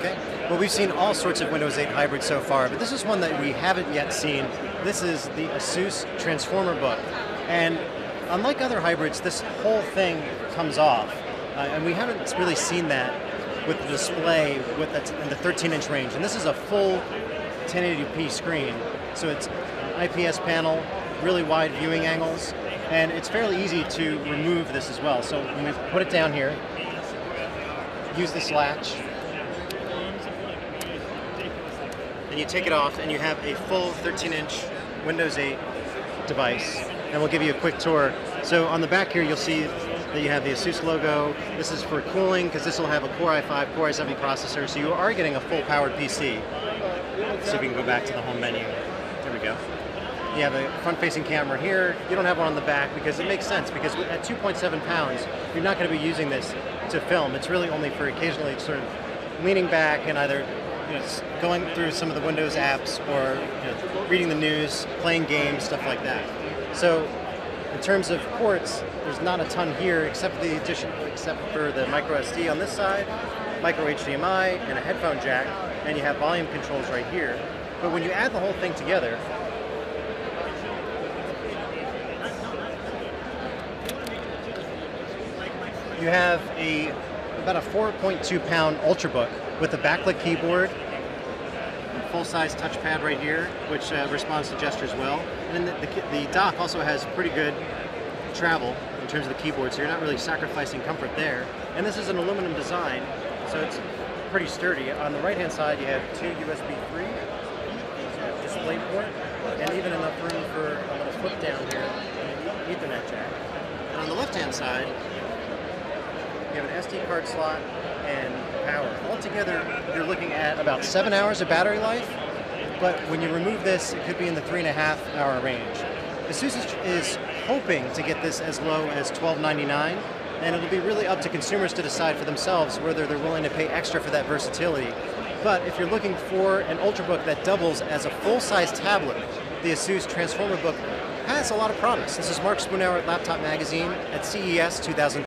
Okay. Well, we've seen all sorts of Windows 8 hybrids so far, but this is one that we haven't yet seen. This is the Asus Transfomer book. And unlike other hybrids, this whole thing comes off. And we haven't really seen that with the display in the 13-inch range. And this is a full 1080p screen. So it's an IPS panel, really wide viewing angles, and it's fairly easy to remove this as well. So when we put it down here, use this latch, and you take it off, and you have a full 13-inch Windows 8 device. And we'll give you a quick tour. So on the back here, you'll see that you have the Asus logo. This is for cooling, because this will have a Core i5, Core i7 processor, so you are getting a full-powered PC. So if we can go back to the home menu. There we go. You have a front-facing camera here. You don't have one on the back because it makes sense, because at 2.7 pounds, you're not going to be using this to film. It's really only for occasionally sort of leaning back and either going through some of the Windows apps or reading the news, playing games, stuff like that. So in terms of ports, there's not a ton here except for the micro SD on this side, micro HDMI, and a headphone jack, and you have volume controls right here. But when you add the whole thing together, you have about a 4.2 pound Ultrabook with a backlit keyboard, full-size touchpad right here, which responds to gestures well. And then the dock also has pretty good travel in terms of the keyboard, so you're not really sacrificing comfort there. And this is an aluminum design, so it's pretty sturdy. On the right-hand side, you have two USB 3 display port, and even enough room for a little flip down here, and an Ethernet jack. And on the left-hand side, you have an SD card slot and power. Altogether, you're looking at about 7 hours of battery life, but when you remove this, it could be in the 3.5-hour range. Asus is hoping to get this as low as $12.99, and it'll be really up to consumers to decide for themselves whether they're willing to pay extra for that versatility. But if you're looking for an Ultrabook that doubles as a full-size tablet, the Asus Transformer book has a lot of promise. This is Mark Spoonhour at Laptop Magazine at CES 2000.